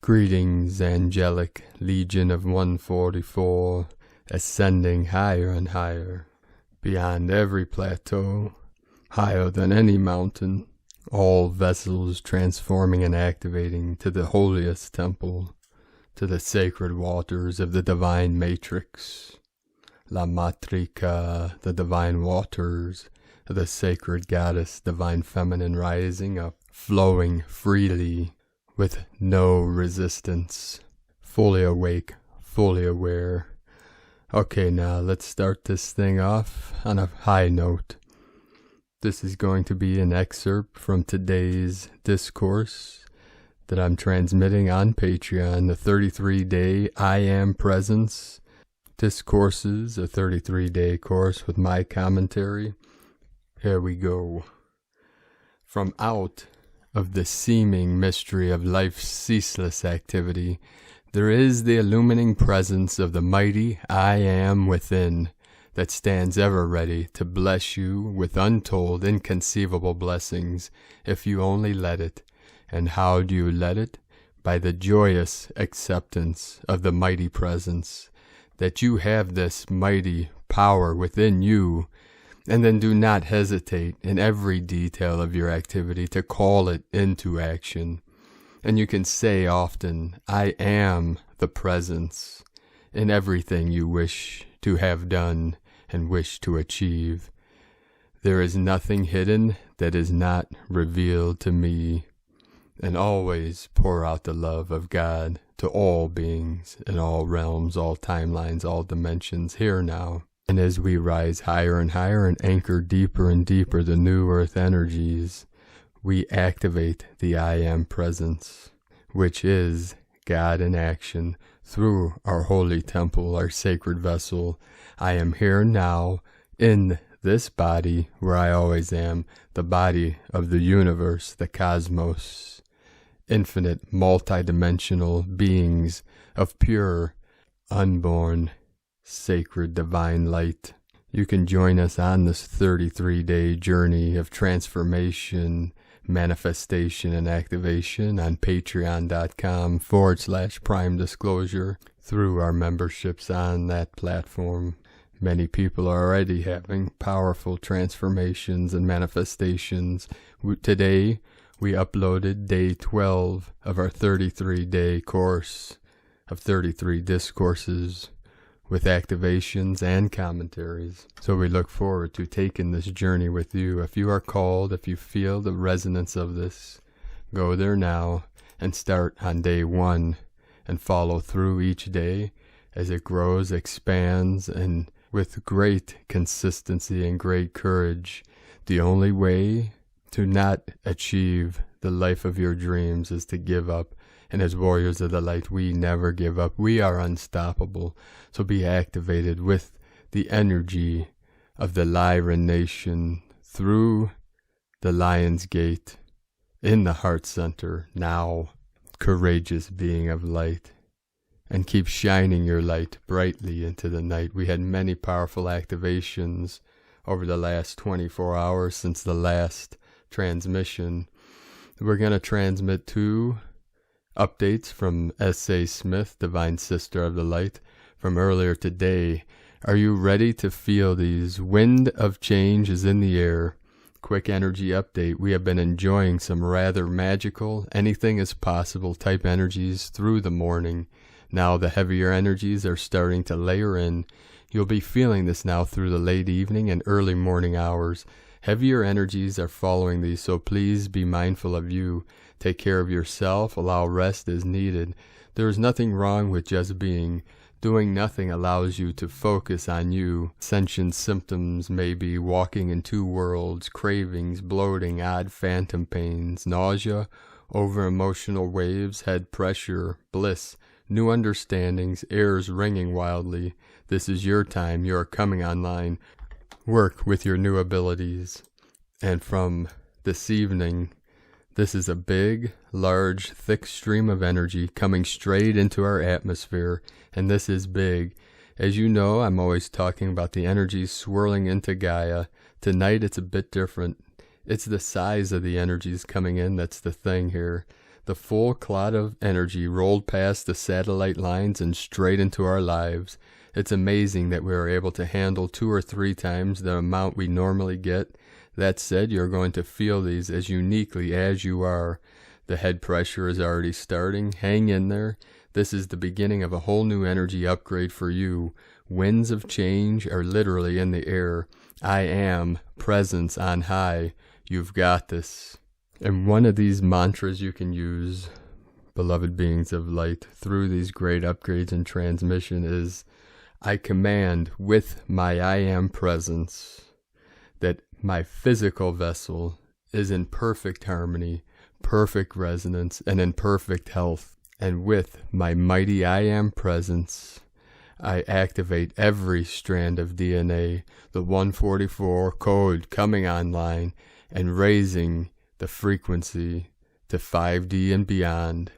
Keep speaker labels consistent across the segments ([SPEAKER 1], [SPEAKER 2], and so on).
[SPEAKER 1] Greetings, angelic legion of 144, ascending higher and higher, beyond every plateau, higher than any mountain, all vessels transforming and activating to the holiest temple, to the sacred waters of the divine matrix, La Matrika, the divine waters, the sacred goddess, divine feminine rising up, flowing freely, with no resistance, fully awake, fully aware. Okay, now let's start this thing off on a high note. This is going to be an excerpt from today's discourse that I'm transmitting on Patreon, the 33-day I Am Presence discourses, a 33-day course with my commentary. Here we go. From out of the seeming mystery of life's ceaseless activity, there is the illumining presence of the mighty I Am within, that stands ever ready to bless you with untold, inconceivable blessings, if you only let it. And how do you let it? By the joyous acceptance of the mighty presence, that you have this mighty power within you, and then do not hesitate in every detail of your activity to call it into action. And you can say often, I am the presence in everything you wish to have done and wish to achieve. There is nothing hidden that is not revealed to me. And always pour out the love of God to all beings in all realms, all timelines, all dimensions, here now. And as we rise higher and higher and anchor deeper and deeper the new earth energies, we activate the I Am presence, which is God in action through our holy temple, our sacred vessel. I am here now in this body where I always am, the body of the universe, the cosmos, infinite multidimensional beings of pure, unborn, sacred divine light. You can join us on this 33-day journey of transformation, manifestation, and activation on patreon.com/prime disclosure through our memberships on that platform. Many people are already having powerful transformations and manifestations. Today, we uploaded day 12 of our 33-day course of 33 discourses with activations and commentaries. So we look forward to taking this journey with you. If you are called, if you feel the resonance of this, go there now and start on day 1 and follow through each day as it grows, expands, and with great consistency and great courage. The only way to not achieve the life of your dreams is to give up. And as warriors of the light, we never give up. We are unstoppable. So be activated with the energy of the Lyran nation through the Lion's Gate in the heart center now. Courageous being of light. And keep shining your light brightly into the night. We had many powerful activations over the last 24 hours since the last transmission. We're going to transmit 2 updates from S.A. Smith, Divine Sister of the Light, from earlier today. Are you ready to feel these? Wind of change is in the air. Quick energy update. We have been enjoying some rather magical, anything is possible type energies through the morning. Now the heavier energies are starting to layer in. You'll be feeling this now through the late evening and early morning hours. Heavier energies are following these, so please be mindful of you. Take care of yourself. Allow rest as needed. There is nothing wrong with just being. Doing nothing allows you to focus on you. Ascension symptoms may be walking in 2 worlds, cravings, bloating, odd phantom pains, nausea, over-emotional waves, head pressure, bliss, new understandings, ears ringing wildly. This is your time. You are coming online. Work with your new abilities. And from this evening, this is a big, large, thick stream of energy coming straight into our atmosphere, and this is big. As you know, I'm always talking about the energies swirling into Gaia. Tonight it's a bit different. It's the size of the energies coming in that's the thing here. The full clot of energy rolled past the satellite lines and straight into our lives. It's amazing that we are able to handle 2 or 3 times the amount we normally get. That said, you're going to feel these as uniquely as you are. The head pressure is already starting. Hang in there. This is the beginning of a whole new energy upgrade for you. Winds of change are literally in the air. I am presence on high. You've got this. And one of these mantras you can use, beloved beings of light, through these great upgrades and transmission is, I command with my I am presence that my physical vessel is in perfect harmony, perfect resonance, and in perfect health. And with my mighty I am presence, I activate every strand of DNA, the 144 code coming online and raising the frequency to 5D and beyond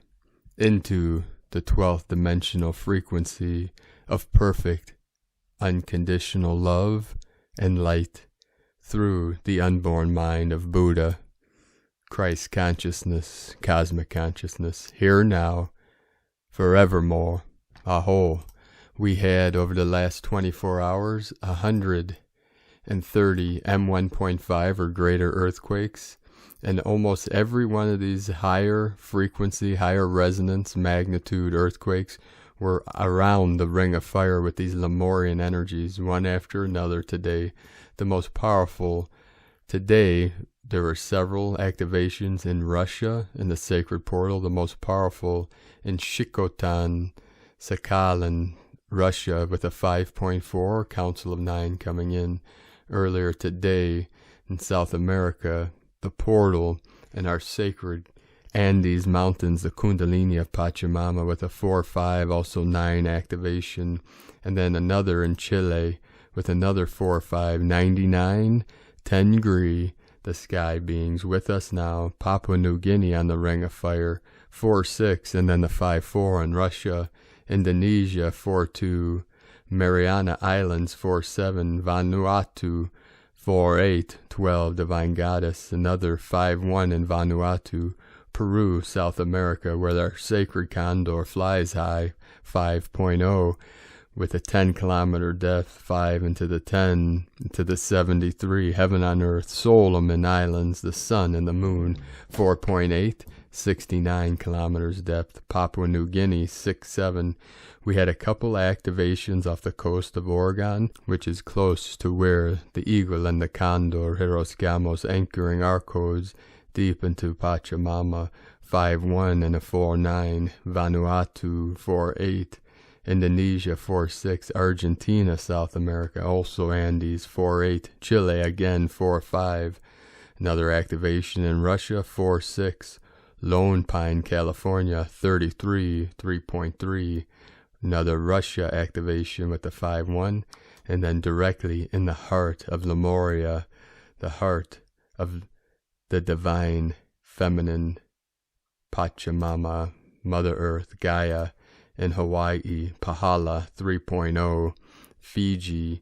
[SPEAKER 1] into the 12th dimensional frequency of perfect, unconditional love and light through the unborn mind of Buddha, Christ consciousness, cosmic consciousness, here now, forevermore. Aho. We had, over the last 24 hours, 130 M1.5 or greater earthquakes, and almost every one of these higher frequency, higher resonance, magnitude earthquakes were around the ring of fire with these Lemurian energies, one after another today. The most powerful today, there were several activations in Russia, in the sacred portal, the most powerful in Shikotan, Sakhalin, Russia, with a 5.4, Council of 9 coming in earlier today. In South America, the portal and our sacred Andes Mountains, the Kundalini of Pachamama, with a 4-5, also 9 activation. And then another in Chile with another 4-5, 99, 10 degree, the sky beings with us now. Papua New Guinea on the ring of fire, 4-6, and then the 5-4 in Russia. Indonesia, 4-2, Mariana Islands, 4-7, Vanuatu, 4-8, 12, Divine Goddess, another 5-1 in Vanuatu. Peru, South America, where our sacred condor flies high, 5.0, with a 10-kilometer depth, 5 into the 10, into the 73, heaven on earth, Solomon Islands, the sun and the moon, 4.8, 69 kilometers depth, Papua New Guinea, 6-7. We had a couple activations off the coast of Oregon, which is close to where the eagle and the condor, Hirosgamos, anchoring our codes deep into Pachamama, 5-1 and a 4-9, Vanuatu, 4-8, Indonesia, 4-6, Argentina, South America, also Andes, 4-8, Chile, again, 4-5, another activation in Russia, 4-6, Lone Pine, California, 33, 3.3, another Russia activation with the 5-1, and then directly in the heart of Lemuria, the heart of the divine feminine Pachamama, Mother Earth, Gaia, in Hawaii, Pahala, 3.0, Fiji,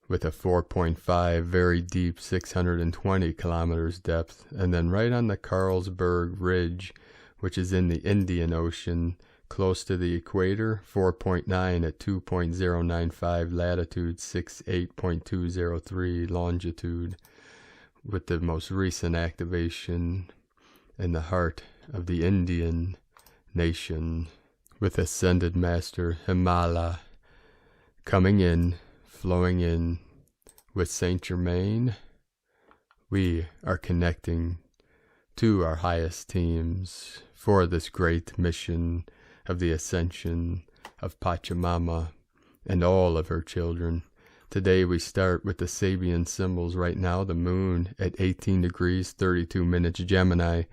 [SPEAKER 1] with a 4.5, very deep, 620 kilometers depth, and then right on the Carlsberg Ridge, which is in the Indian Ocean, close to the equator, 4.9 at 2.095 latitude, 68.203 longitude, with the most recent activation in the heart of the Indian nation, with Ascended Master Himala coming in, flowing in with Saint Germain. We are connecting to our highest teams for this great mission of the Ascension of Pachamama and all of her children. Today we start with the Sabian symbols. Right now, the moon at 18 degrees, 32 minutes Gemini,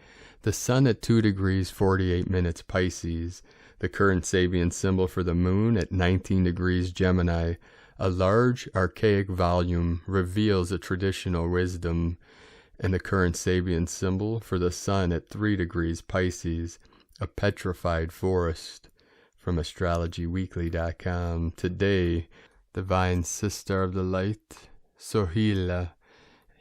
[SPEAKER 1] the sun at 2 degrees, 48 minutes Pisces, the current Sabian symbol for the moon at 19 degrees Gemini. A large archaic volume reveals a traditional wisdom, and the current Sabian symbol for the sun at 3 degrees Pisces, a petrified forest, from astrologyweekly.com. Today, Divine Sister of the Light, Sohila,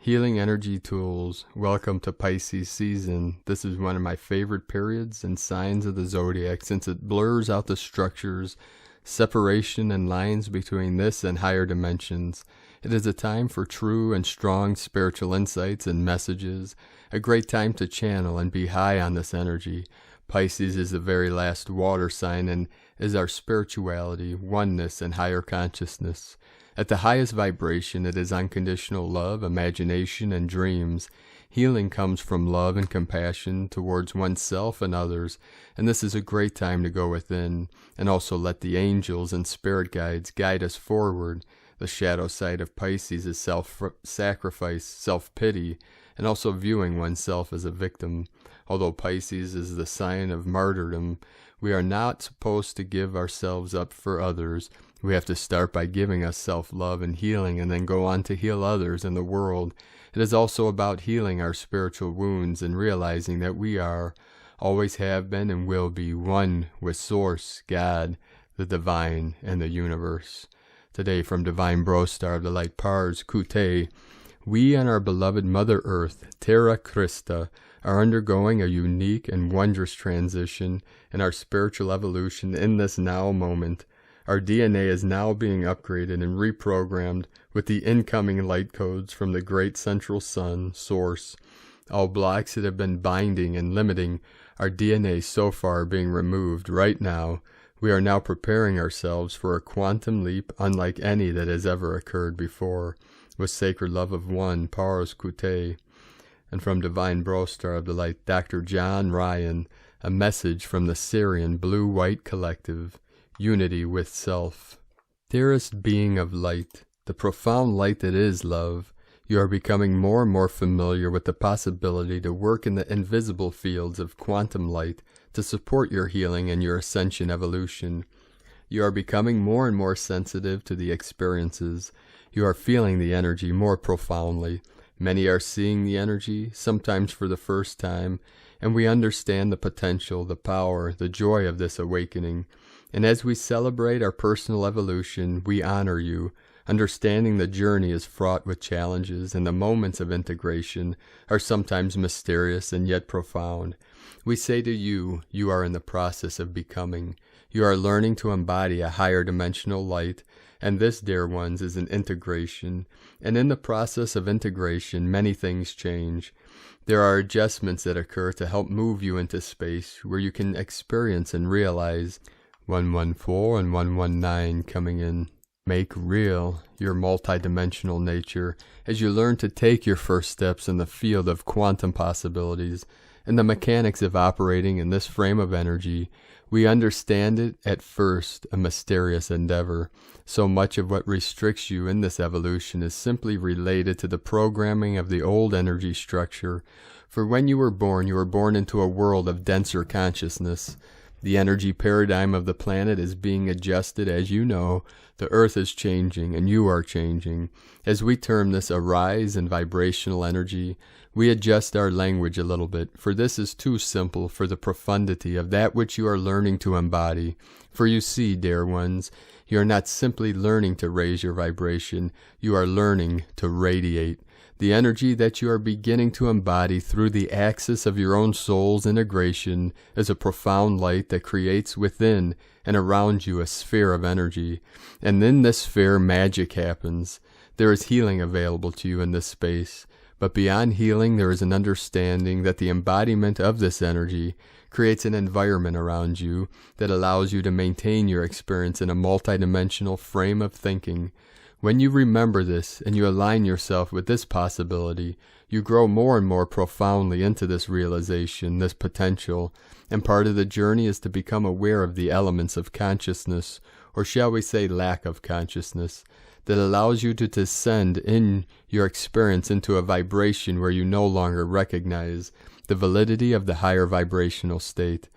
[SPEAKER 1] Healing energy tools. Welcome to Pisces season. This is one of my favorite periods and signs of the zodiac since it blurs out the structures, separation and lines between this and higher dimensions. It is a time for true and strong spiritual insights and messages, a great time to channel and be high on this energy. Pisces is the very last water sign and is our spirituality, oneness, and higher consciousness. At the highest vibration, it is unconditional love, imagination, and dreams. Healing comes from love and compassion towards oneself and others, and this is a great time to go within and also let the angels and spirit guides guide us forward. The shadow side of Pisces is self-sacrifice, self-pity, and also viewing oneself as a victim. Although Pisces is the sign of martyrdom, we are not supposed to give ourselves up for others. We have to start by giving us self-love and healing and then go on to heal others in the world. It is also about healing our spiritual wounds and realizing that we are, always have been and will be, one with Source, God, the Divine, and the universe. Today from Divine Bro Star of the Light Pars Kute, we and our beloved Mother Earth, Terra Christa, are undergoing a unique and wondrous transition in our spiritual evolution in this now moment. Our DNA is now being upgraded and reprogrammed with the incoming light codes from the great central sun, Source. All blocks that have been binding and limiting our DNA so far being removed right now. We are now preparing ourselves for a quantum leap unlike any that has ever occurred before. With sacred love of one, Paros Kute. And from Divine Bro Star of the Light, Dr. John Ryan, a message from the Sirian Blue-White Collective. Unity with self. Dearest being of light, the profound light that is love, you are becoming more and more familiar with the possibility to work in the invisible fields of quantum light to support your healing and your ascension evolution. You are becoming more and more sensitive to the experiences. You are feeling the energy more profoundly. Many are seeing the energy, sometimes for the first time, and we understand the potential, the power, the joy of this awakening. And as we celebrate our personal evolution, we honor you, understanding the journey is fraught with challenges and the moments of integration are sometimes mysterious and yet profound. We say to you, you are in the process of becoming. You are learning to embody a higher dimensional light, and this, dear ones, is an integration. And in the process of integration, many things change. There are adjustments that occur to help move you into space where you can experience and realize 114 and 119 coming in. Make real your multidimensional nature as you learn to take your first steps in the field of quantum possibilities and the mechanics of operating in this frame of energy. We understand it at first a mysterious endeavor. So much of what restricts you in this evolution is simply related to the programming of the old energy structure. For when you were born into a world of denser consciousness. The energy paradigm of the planet is being adjusted, as you know. The Earth is changing, and you are changing. As we term this a rise in vibrational energy, we adjust our language a little bit, for this is too simple for the profundity of that which you are learning to embody. For you see, dear ones, you are not simply learning to raise your vibration, you are learning to radiate. The energy that you are beginning to embody through the axis of your own soul's integration is a profound light that creates within and around you a sphere of energy. And in this sphere, magic happens. There is healing available to you in this space. But beyond healing, there is an understanding that the embodiment of this energy creates an environment around you that allows you to maintain your experience in a multidimensional frame of thinking. When you remember this and you align yourself with this possibility, you grow more and more profoundly into this realization, this potential, and part of the journey is to become aware of the elements of consciousness, or shall we say lack of consciousness, that allows you to descend in your experience into a vibration where you no longer recognize the validity of the higher vibrational state.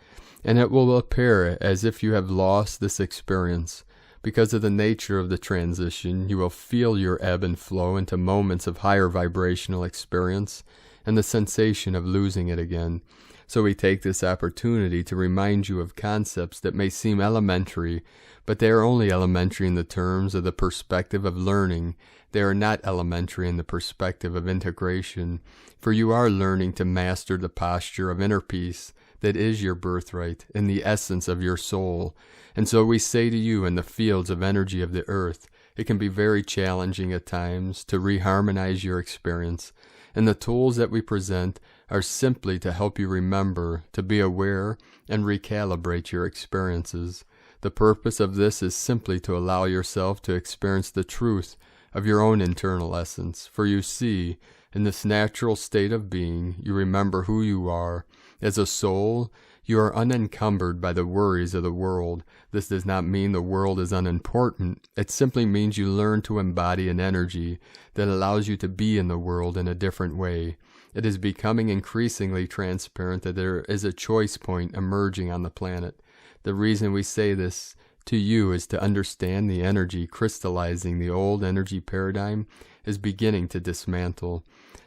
[SPEAKER 1] And it will appear as if you have lost this experience. Because of the nature of the transition, you will feel your ebb and flow into moments of higher vibrational experience and the sensation of losing it again. So we take this opportunity to remind you of concepts that may seem elementary, but they are only elementary in the terms of the perspective of learning. They are not elementary in the perspective of integration, for you are learning to master the posture of inner peace that is your birthright and the essence of your soul. And so we say to you, in the fields of energy of the earth, it can be very challenging at times to reharmonize your experience, and the tools that we present are simply to help you remember, to be aware, and recalibrate your experiences. The purpose of this is simply to allow yourself to experience the truth of your own internal essence. For you see, in this natural state of being, you remember who you are. As a soul, you are unencumbered by the worries of the world. This does not mean the world is unimportant. It simply means you learn to embody an energy that allows you to be in the world in a different way. It is becoming increasingly transparent that there is a choice point emerging on the planet. The reason we say this to you is to understand the energy crystallizing the old energy paradigm is beginning to dismantle.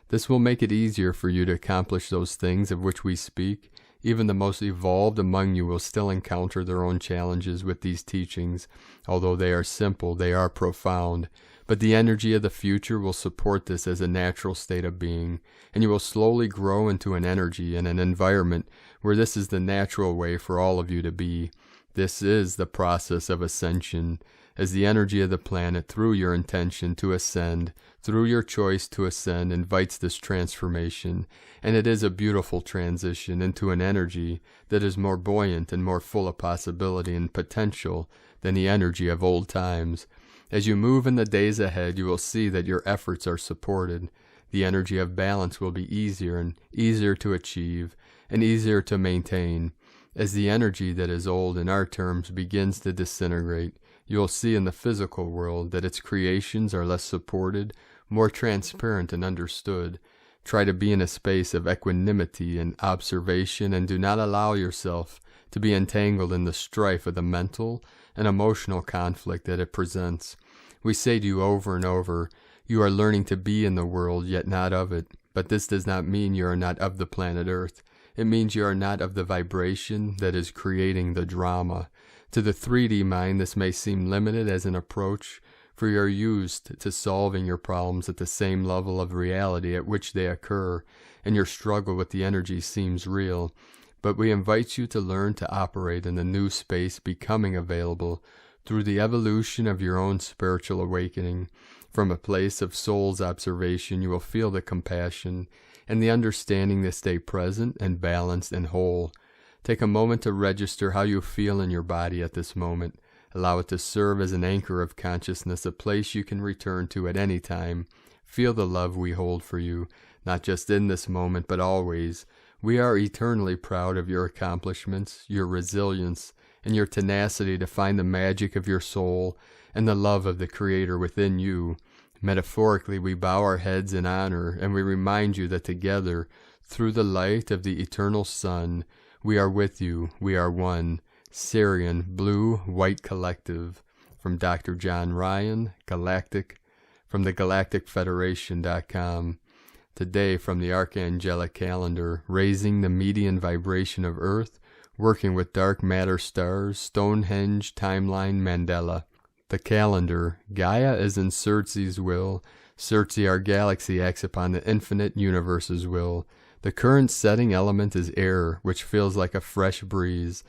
[SPEAKER 1] This will make it easier for you to accomplish those things of which we speak. Even the most evolved among you will still encounter their own challenges with these teachings. Although they are simple, they are profound. But the energy of the future will support this as a natural state of being, and you will slowly grow into an energy and an environment where this is the natural way for all of you to be. This is the process of ascension, as the energy of the planet, through your intention to ascend, through your choice to ascend, invites this transformation, and it is a beautiful transition into an energy that is more buoyant and more full of possibility and potential than the energy of old times. As you move in the days ahead, you will see that your efforts are supported. The energy of balance will be easier and easier to achieve and easier to maintain. As the energy that is old in our terms begins to disintegrate, you will see in the physical world that its creations are less supported, more transparent and understood. Try to be in a space of equanimity and observation, and do not allow yourself to be entangled in the strife of the mental and emotional conflict that it presents. We say to you over and over, you are learning to be in the world, yet not of it. But this does not mean you are not of the planet Earth. It means you are not of the vibration that is creating the drama. To the 3D mind, this may seem limited as an approach, for you are used to solving your problems at the same level of reality at which they occur, and your struggle with the energy seems real. But we invite you to learn to operate in the new space becoming available through the evolution of your own spiritual awakening. From a place of soul's observation, you will feel the compassion and the understanding to stay present and balanced and whole. Take a moment to register how you feel in your body at this moment. Allow it to serve as an anchor of consciousness, a place you can return to at any time. Feel the love we hold for you, not just in this moment, but always. We are eternally proud of your accomplishments, your resilience, and your tenacity to find the magic of your soul and the love of the Creator within you. Metaphorically, we bow our heads in honor, and we remind you that together, through the light of the eternal sun, we are with you, we are one. Sirian, Blue, White Collective. From Dr. John Ryan, Galactic, from the galacticfederation.com. Today, from the Archangelic calendar, raising the median vibration of Earth, working with dark matter stars, Stonehenge, timeline, Mandela. The calendar, Gaia is in Circe's will. Circe, our galaxy, acts upon the infinite universe's will. The current setting element is air, which feels like a fresh breeze.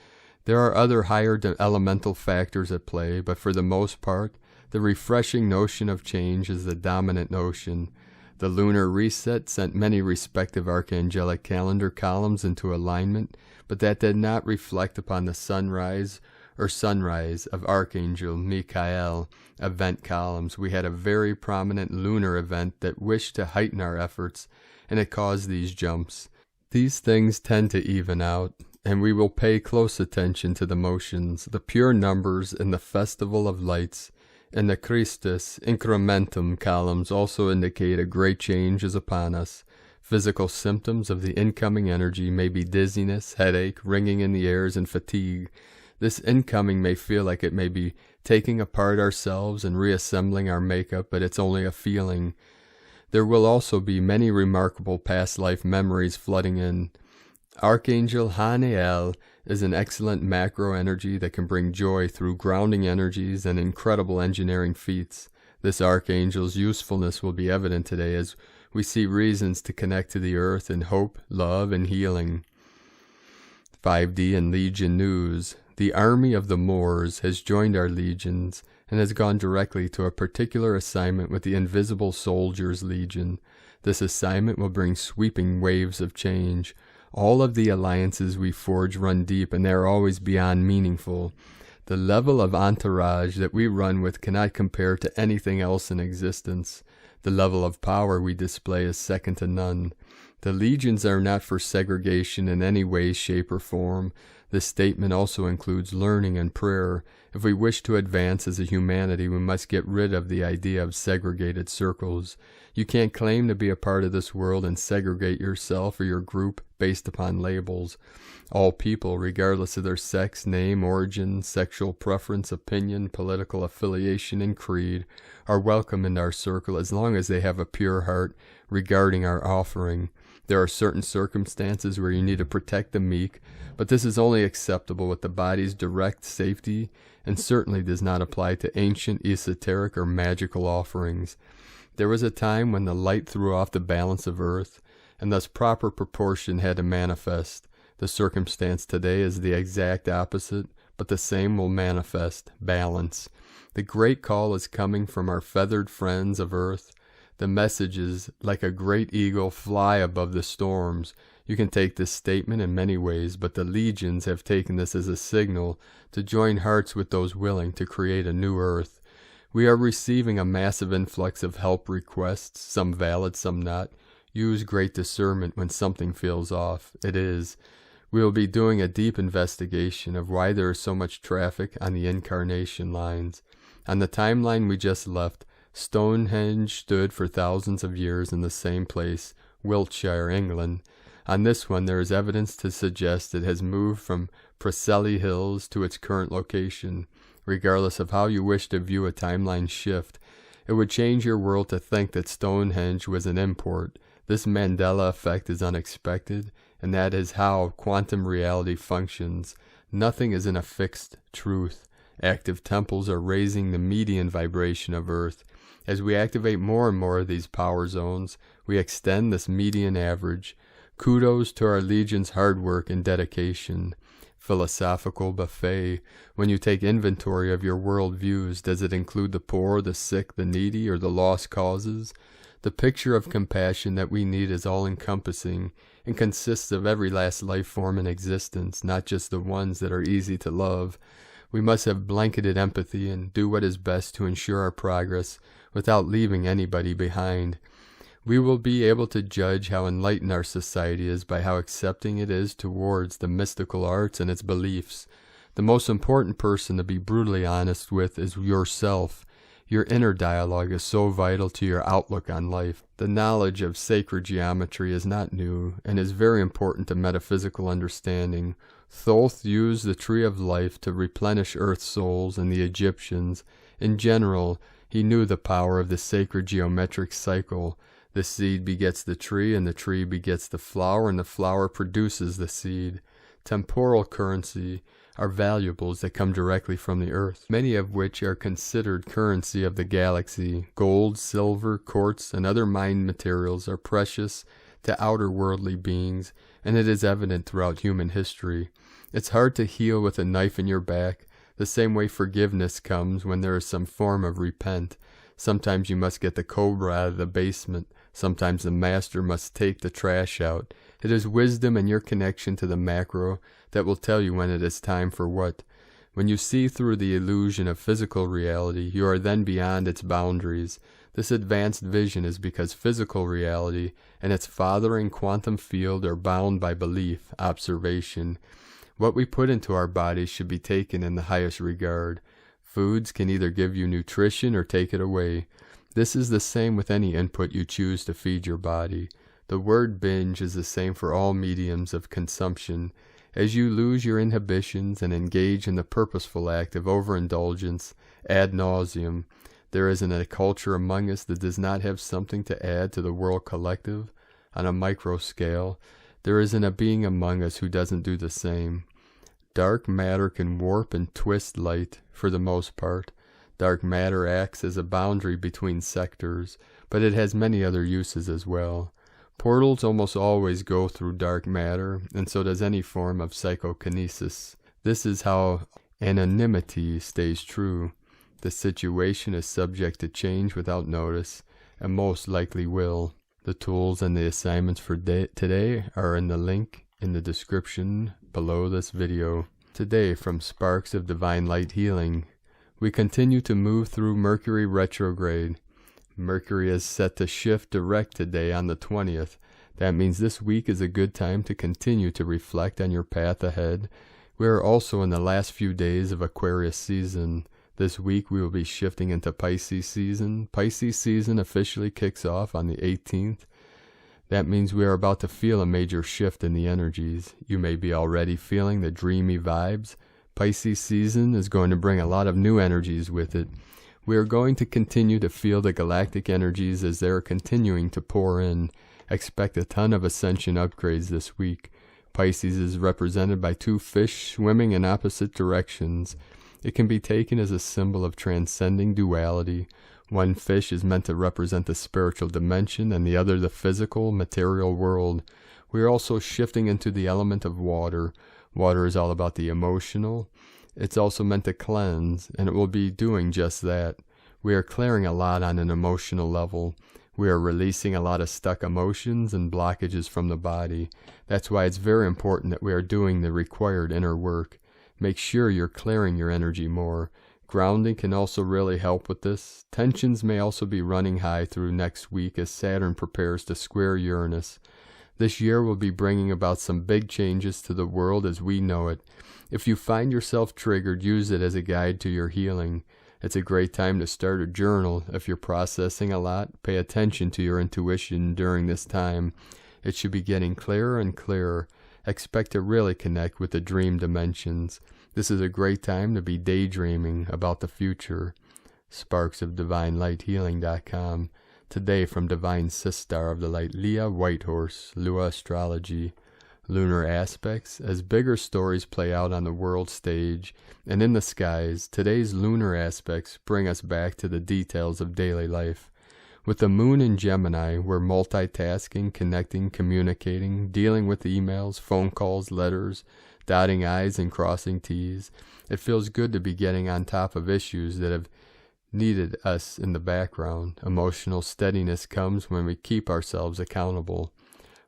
[SPEAKER 1] There are other higher elemental factors at play, but for the most part, the refreshing notion of change is the dominant notion. The lunar reset sent many respective archangelic calendar columns into alignment, but that did not reflect upon the sunrise of Archangel Michael event columns. We had a very prominent lunar event that wished to heighten our efforts, and it caused these jumps. These things tend to even out, and we will pay close attention to the motions, the pure numbers in the Festival of Lights, and the Christus Incrementum columns also indicate a great change is upon us. Physical symptoms of the incoming energy may be dizziness, headache, ringing in the ears, and fatigue. This incoming may feel like it may be taking apart ourselves and reassembling our makeup, but it's only a feeling. There will also be many remarkable past life memories flooding in. Archangel Haniel is an excellent macro energy that can bring joy through grounding energies and incredible engineering feats. This archangel's usefulness will be evident today as we see reasons to connect to the earth in hope, love, and healing. 5D and Legion News. The army of the Moors has joined our legions and has gone directly to a particular assignment with the Invisible Soldiers Legion. This assignment will bring sweeping waves of change. All of the alliances we forge run deep, and they are always beyond meaningful. The level of entourage that we run with cannot compare to anything else in existence. The level of power we display is second to none. The legions are not for segregation in any way, shape, or form. This statement also includes learning and prayer. If we wish to advance as a humanity, we must get rid of the idea of segregated circles. You can't claim to be a part of this world and segregate yourself or your group based upon labels. All people, regardless of their sex, name, origin, sexual preference, opinion, political affiliation, and creed, are welcome in our circle as long as they have a pure heart regarding our offering. There are certain circumstances where you need to protect the meek, but this is only acceptable with the body's direct safety and certainly does not apply to ancient, esoteric, or magical offerings. There was a time when the light threw off the balance of earth, and thus proper proportion had to manifest. The circumstance today is the exact opposite, but the same will manifest, balance. The great call is coming from our feathered friends of earth. The messages, like a great eagle, fly above the storms. You can take this statement in many ways, but the legions have taken this as a signal to join hearts with those willing to create a new earth. We are receiving a massive influx of help requests, some valid, some not. Use great discernment when something feels off. It is. We will be doing a deep investigation of why there is so much traffic on the incarnation lines. On the timeline we just left, Stonehenge stood for thousands of years in the same place, Wiltshire, England. On this one there is evidence to suggest it has moved from Preseli Hills to its current location. Regardless of how you wish to view a timeline shift, it would change your world to think that Stonehenge was an import. This Mandela effect is unexpected, and that is how quantum reality functions. Nothing is in a fixed truth. Active temples are raising the median vibration of Earth. As we activate more and more of these power zones, we extend this median average. Kudos to our legion's hard work and dedication. Philosophical buffet. When you take inventory of your world views, does it include the poor, the sick, the needy, or the lost causes? The picture of compassion that we need is all-encompassing and consists of every last life form in existence, not just the ones that are easy to love. We must have blanketed empathy and do what is best to ensure our progress without leaving anybody behind. We will be able to judge how enlightened our society is by how accepting it is towards the mystical arts and its beliefs. The most important person to be brutally honest with is yourself. Your inner dialogue is so vital to your outlook on life. The knowledge of sacred geometry is not new and is very important to metaphysical understanding. Thoth used the tree of life to replenish earth's souls, and the Egyptians, in general, he knew the power of the sacred geometric cycle. The seed begets the tree, and the tree begets the flower, and the flower produces the seed. Temporal currency are valuables that come directly from the earth, many of which are considered currency of the galaxy. Gold, silver, quartz, and other mined materials are precious to outer worldly beings, and it is evident throughout human history. It's hard to heal with a knife in your back, the same way forgiveness comes when there is some form of repent. Sometimes you must get the cobra out of the basement. Sometimes the master must take the trash out. It is wisdom and your connection to the macro that will tell you when it is time for what. When you see through the illusion of physical reality, you are then beyond its boundaries. This advanced vision is because physical reality and its fathering quantum field are bound by belief, observation. What we put into our bodies should be taken in the highest regard. Foods can either give you nutrition or take it away. This is the same with any input you choose to feed your body. The word binge is the same for all mediums of consumption. As you lose your inhibitions and engage in the purposeful act of overindulgence ad nauseum, there isn't a culture among us that does not have something to add to the world collective. On a micro scale, There isn't a being among us who doesn't do the same. Dark matter can warp and twist light, for the most part. Dark matter acts as a boundary between sectors, but it has many other uses as well. Portals almost always go through dark matter, and so does any form of psychokinesis. This is how anonymity stays true. The situation is subject to change without notice, and most likely will. The tools and the assignments for today are in the link in the description below this video. Today, from Sparks of Divine Light Healing, we continue to move through Mercury retrograde. Mercury is set to shift direct today on the 20th. That means this week is a good time to continue to reflect on your path ahead. We are also in the last few days of Aquarius season. This week we will be shifting into Pisces season. Pisces season officially kicks off on the 18th. That means we are about to feel a major shift in the energies. You may be already feeling the dreamy vibes. Pisces season is going to bring a lot of new energies with it. We are going to continue to feel the galactic energies as they are continuing to pour in. Expect a ton of Ascension upgrades this week. Pisces is represented by two fish swimming in opposite directions. It can be taken as a symbol of transcending duality. One fish is meant to represent the spiritual dimension and the other the physical, material world. We are also shifting into the element of water. Water is all about the emotional. It's also meant to cleanse, and it will be doing just that. We are clearing a lot on an emotional level. We are releasing a lot of stuck emotions and blockages from the body. That's why it's very important that we are doing the required inner work. Make sure you're clearing your energy more. Grounding can also really help with this. Tensions may also be running high through next week as Saturn prepares to square Uranus. This year will be bringing about some big changes to the world as we know it. If you find yourself triggered, use it as a guide to your healing. It's a great time to start a journal. If you're processing a lot, pay attention to your intuition during this time. It should be getting clearer and clearer. Expect to really connect with the dream dimensions. This is a great time to be daydreaming about the future. SparksOfDivineLightHealing.com. Today from Divine Sistar of the Light, Leah Whitehorse, Lua Astrology. Lunar aspects. As bigger stories play out on the world stage and in the skies, today's lunar aspects bring us back to the details of daily life. With the moon in Gemini, we're multitasking, connecting, communicating, dealing with emails, phone calls, letters, dotting I's and crossing T's. It feels good to be getting on top of issues that have needed us in the background. Emotional steadiness comes when we keep ourselves accountable.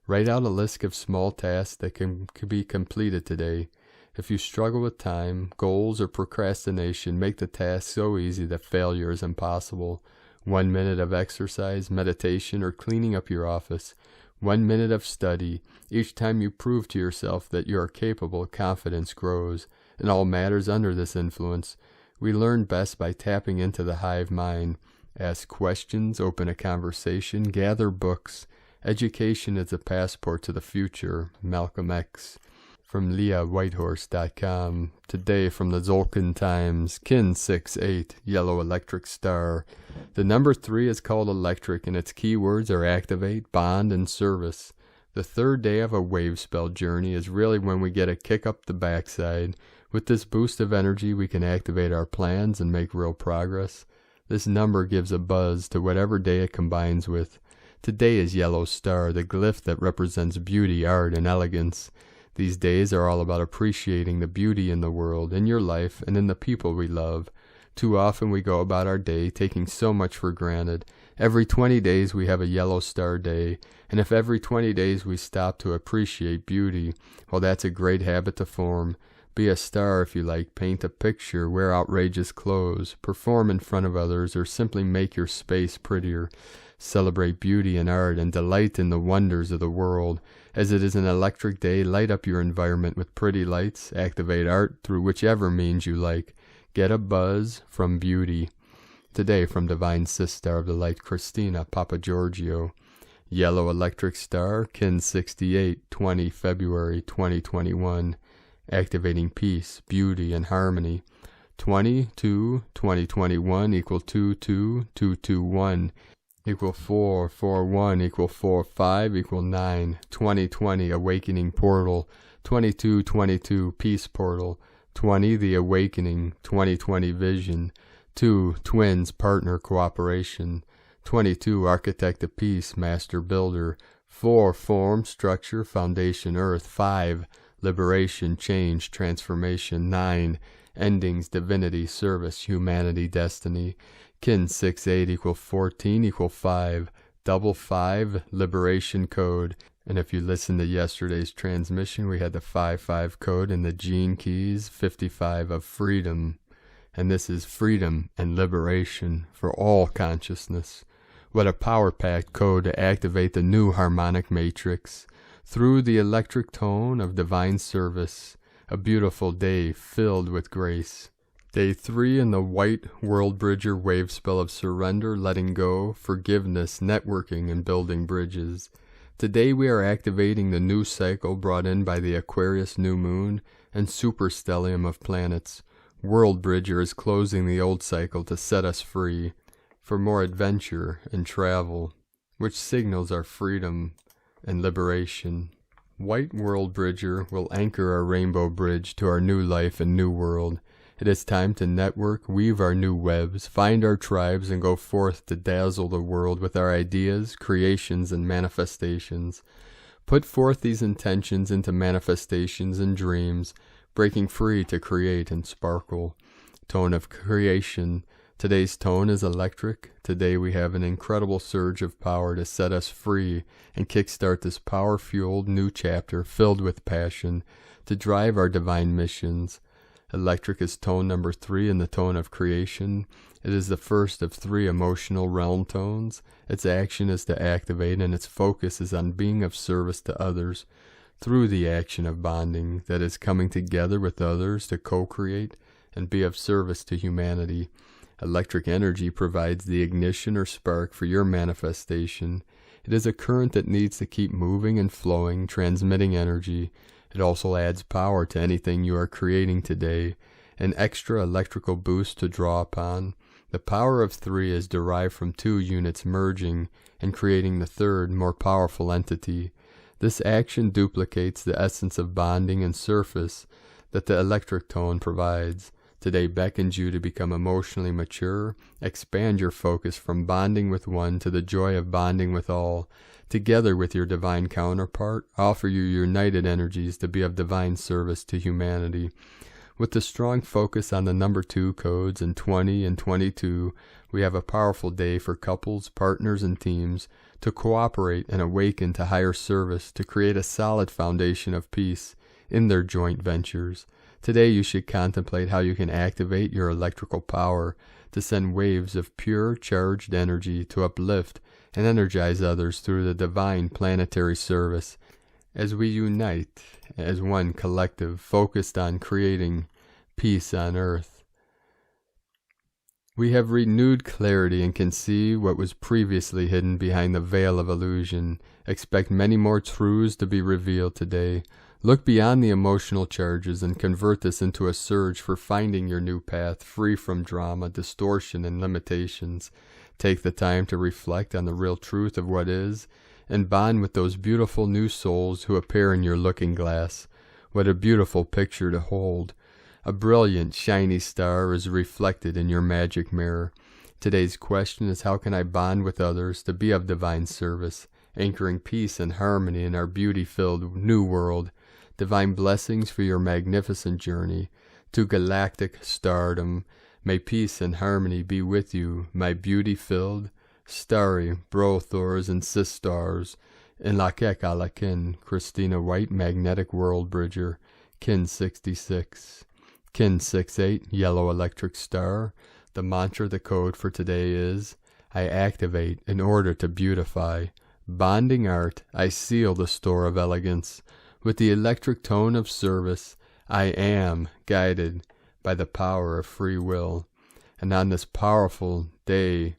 [SPEAKER 1] Write out a list of small tasks that can be completed today. If you struggle with time, goals, or procrastination, make the task so easy that failure is impossible. 1 minute of exercise, meditation, or cleaning up your office. 1 minute of study. Each time you prove to yourself that you are capable, confidence grows. In all matters under this influence, we learn best by tapping into the hive mind. Ask questions, open a conversation, gather books. Education is a passport to the future. Malcolm X. From LeahWhitehorse.com. Today from the Zolkin Times. Kin 6-8, Yellow Electric Star. The number 3 is called electric, and its keywords are activate, bond, and service. The third day of a Wavespell journey is really when we get a kick up the backside. With this boost of energy, we can activate our plans and make real progress. This number gives a buzz to whatever day it combines with. Today is Yellow Star, the glyph that represents beauty, art, and elegance. These days are all about appreciating the beauty in the world, in your life, and in the people we love. Too often we go about our day taking so much for granted. Every 20 days we have a Yellow Star Day, and if every 20 days we stop to appreciate beauty, well, that's a great habit to form. Be a star if you like, paint a picture, wear outrageous clothes, perform in front of others, or simply make your space prettier. Celebrate beauty and art and delight in the wonders of the world. As it is an electric day, light up your environment with pretty lights, activate art through whichever means you like. Get a buzz from beauty. Today from Divine Sistar of the Light, Christina Papagiorgio. Yellow Electric Star, Kin 68, 20 February 2021. Activating peace, beauty, and harmony. 20-2021 equal 22221. equal 4, 4, 1 equal 4, 5 equal 9, 20, 20 awakening portal, 22, 22 peace portal, 20 the awakening, 2020 vision, 2 twins partner cooperation, 22 architect of peace master builder, 4 form structure foundation earth, 5 liberation change transformation, 9 endings divinity service humanity destiny, kin 6 8 equal 14 equal 5 double 5 liberation code. And if you listen to yesterday's transmission, we had the 5-5 code and the gene keys 55 of freedom. And this is freedom and liberation for all consciousness. What a power-packed code to activate the new harmonic matrix through the electric tone of divine service. A beautiful day filled with grace. Day 3 in the white Worldbridger Wavespell of surrender, letting go, forgiveness, networking, and building bridges. Today we are activating the new cycle brought in by the Aquarius new moon and superstellium of planets. Worldbridger is closing the old cycle to set us free for more adventure and travel, which signals our freedom and liberation. White Worldbridger will anchor our rainbow bridge to our new life and new world. It is time to network, weave our new webs, find our tribes, and go forth to dazzle the world with our ideas, creations, and manifestations. Put forth these intentions into manifestations and dreams, breaking free to create and sparkle. Tone of creation. Today's tone is electric. Today we have an incredible surge of power to set us free and kickstart this power-fueled new chapter filled with passion to drive our divine missions. Electric is tone number 3 in the tone of creation. It is the first of 3 emotional realm tones. Its action is to activate, and its focus is on being of service to others through the action of bonding, that is coming together with others to co-create and be of service to humanity. Electric energy provides the ignition or spark for your manifestation. It is a current that needs to keep moving and flowing, transmitting energy. It also adds power to anything you are creating today, an extra electrical boost to draw upon. The power of 3 is derived from 2 units merging and creating the third, more powerful entity. This action duplicates the essence of bonding and surface that the electric tone provides. Today beckons you to become emotionally mature, expand your focus from bonding with one to the joy of bonding with all. Together with your divine counterpart, offer your united energies to be of divine service to humanity. With the strong focus on the number 2 codes in 20 and 22, we have a powerful day for couples, partners, and teams to cooperate and awaken to higher service to create a solid foundation of peace in their joint ventures. Today you should contemplate how you can activate your electrical power to send waves of pure, charged energy to uplift and energize others through the divine planetary service as we unite as one collective focused on creating peace on earth. We have renewed clarity and can see what was previously hidden behind the veil of illusion. Expect many more truths to be revealed today. Look beyond the emotional charges and convert this into a surge for finding your new path, free from drama, distortion, and limitations. Take the time to reflect on the real truth of what is, and bond with those beautiful new souls who appear in your looking glass. What a beautiful picture to hold. A brilliant, shiny star is reflected in your magic mirror. Today's question is, how can I bond with others to be of divine service, anchoring peace and harmony in our beauty-filled new world? Divine blessings for your magnificent journey to galactic stardom. May peace and harmony be with you, my beauty-filled, starry brothors and sisters. In Lakek Alakin, Christina White, Magnetic Worldbridger, Kin 66. Kin 68, Yellow Electric Star. The mantra, the code for today is, I activate in order to beautify. Bonding art, I seal the store of elegance. With the electric tone of service, I am guided by the power of free will. And on this powerful day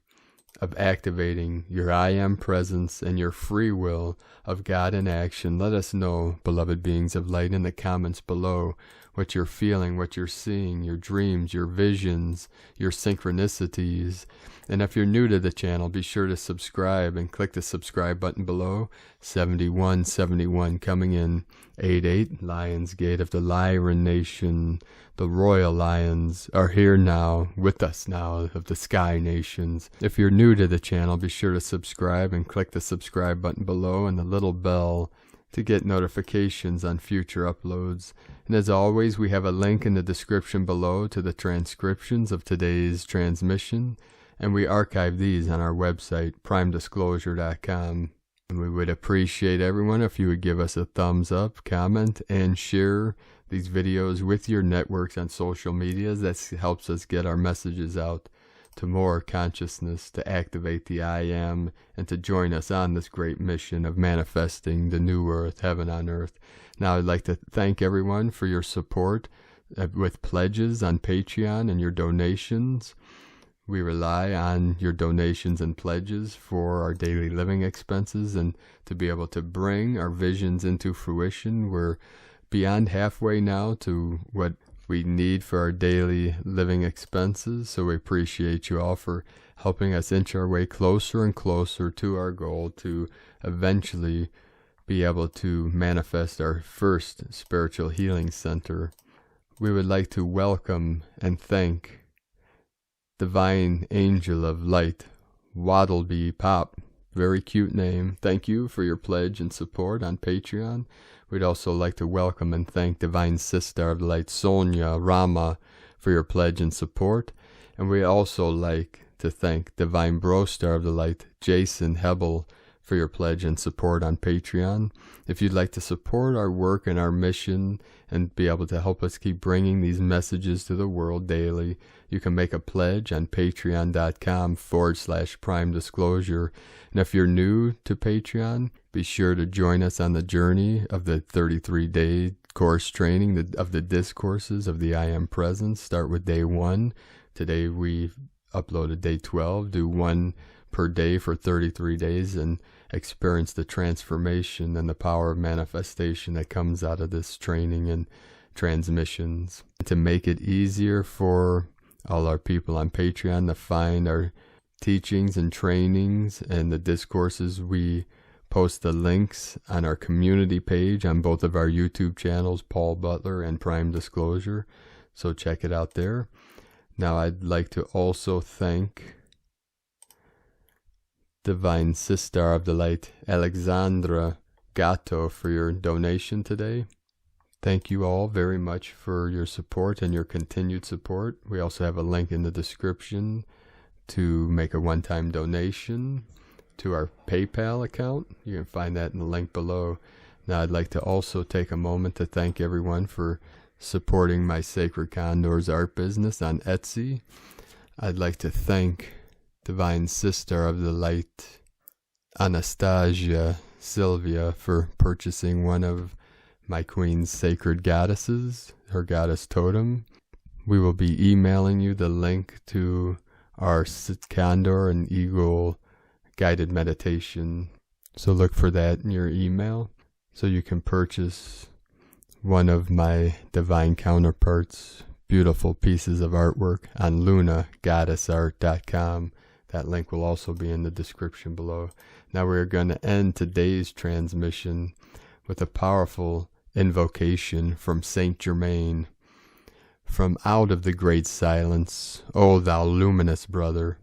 [SPEAKER 1] of activating your I am presence and your free will of God in action, let us know, beloved beings of light, in the comments below what you're feeling, what you're seeing, your dreams, your visions, your synchronicities. And if you're new to the channel, be sure to subscribe and click the subscribe button below. 7171 coming in. 88, Lions Gate of the Lyran Nation. The Royal Lions are here now, with us now, of the Sky Nations. If you're new to the channel, be sure to subscribe and click the subscribe button below and the little bell to get notifications on future uploads. And as always, we have a link in the description below to the transcriptions of today's transmission, and we archive these on our website, primedisclosure.com. And we would appreciate everyone if you would give us a thumbs up, comment, and share these videos with your networks on social media. That helps us get our messages out to more consciousness, to activate the I Am, and to join us on this great mission of manifesting the new earth, heaven on earth. Now I'd like to thank everyone for your support with pledges on Patreon and your donations. We rely on your donations and pledges for our daily living expenses and to be able to bring our visions into fruition. We're beyond halfway now to what we need for our daily living expenses, so we appreciate you all for helping us inch our way closer and closer to our goal to eventually be able to manifest our first spiritual healing center. We would like to welcome and thank Divine Angel of Light, Waddleby Pop. Very cute name. Thank you for your pledge and support on Patreon. We'd also like to welcome and thank Divine Sister of Light, Sonia Rama, for your pledge and support. And we also like to thank Divine Brostar of the Light, Jason Hebel, for your pledge and support on Patreon. If you'd like to support our work and our mission and be able to help us keep bringing these messages to the world daily, you can make a pledge on patreon.com/prime disclosure. And if you're new to Patreon, be sure to join us on the journey of the 33-day course training of the discourses of the I Am Presence. Start with day 1. Today we uploaded day 12. Do 1 per day for 33 days and experience the transformation and the power of manifestation that comes out of this training and transmissions. To make it easier for all our people on Patreon to find our teachings and trainings and the discourses, we post the links on our community page on both of our YouTube channels, Paul Butler and Prime Disclosure. So check it out there. Now I'd like to also thank Divine Sister of the Light, Alexandra Gatto, for your donation today. Thank you all very much for your support and your continued support. We also have a link in the description to make a one-time donation to our PayPal account. You can find that in the link below. Now I'd like to also take a moment to thank everyone for supporting my Sacred Condors art business on Etsy. I'd like to thank Divine Sister of the Light, Anastasia Sylvia, for purchasing one of my Queen's sacred goddesses, her goddess totem. We will be emailing you the link to our Condor and Eagle guided meditation. So look for that in your email so you can purchase one of my divine counterparts' beautiful pieces of artwork on lunagoddessart.com. That link will also be in the description below. Now we're going to end today's transmission with a powerful invocation from Saint Germain. From out of the great silence, O thou luminous brother,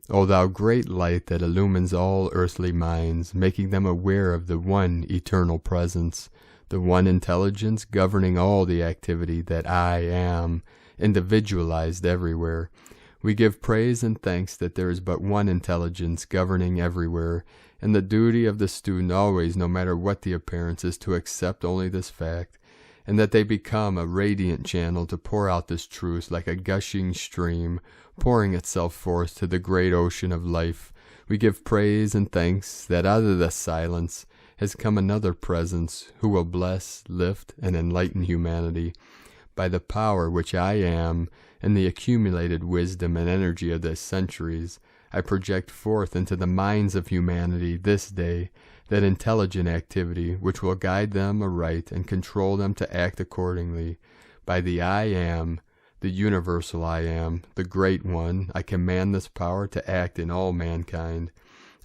[SPEAKER 1] O thou great light that illumines all earthly minds, making them aware of the one eternal presence, the one intelligence governing all the activity that I am, individualized everywhere. We give praise and thanks that there is but one intelligence governing everywhere, and the duty of the student always, no matter what the appearance, is to accept only this fact, and that they become a radiant channel to pour out this truth like a gushing stream, pouring itself forth to the great ocean of life. We give praise and thanks that out of the silence has come another presence who will bless, lift, and enlighten humanity. By the power which I am, and the accumulated wisdom and energy of the centuries, I project forth into the minds of humanity this day that intelligent activity which will guide them aright and control them to act accordingly. By the I Am, the universal I Am, the Great One, I command this power to act in all mankind.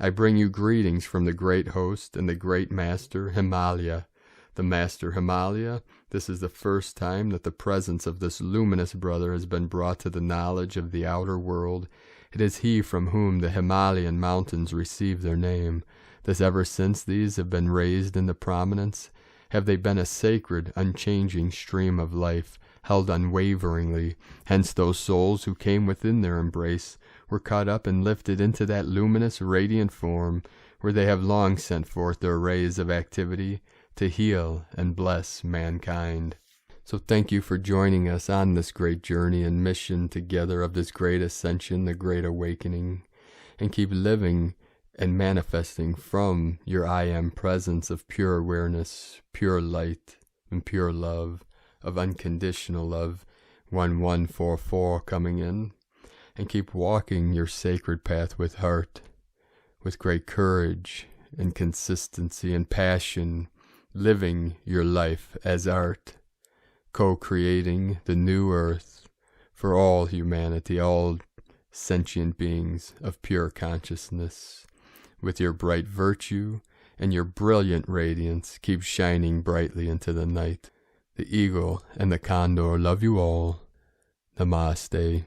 [SPEAKER 1] I bring you greetings from the Great Host and the Great Master, Himalaya. The Master Himalaya, this is the first time that the presence of this luminous brother has been brought to the knowledge of the outer world. It is he from whom the Himalayan mountains receive their name. Thus ever since these have been raised into prominence, have they been a sacred, unchanging stream of life, held unwaveringly. Hence those souls who came within their embrace were caught up and lifted into that luminous, radiant form, where they have long sent forth their rays of activity to heal and bless mankind. So thank you for joining us on this great journey and mission together of this great ascension, the great awakening, and keep living and manifesting from your I Am presence of pure awareness, pure light, and pure love, of unconditional love, 1144 coming in, and keep walking your sacred path with heart, with great courage and consistency and passion, living your life as art, co-creating the new earth for all humanity, all sentient beings of pure consciousness. With your bright virtue and your brilliant radiance, keep shining brightly into the night. The eagle and the condor love you all. Namaste.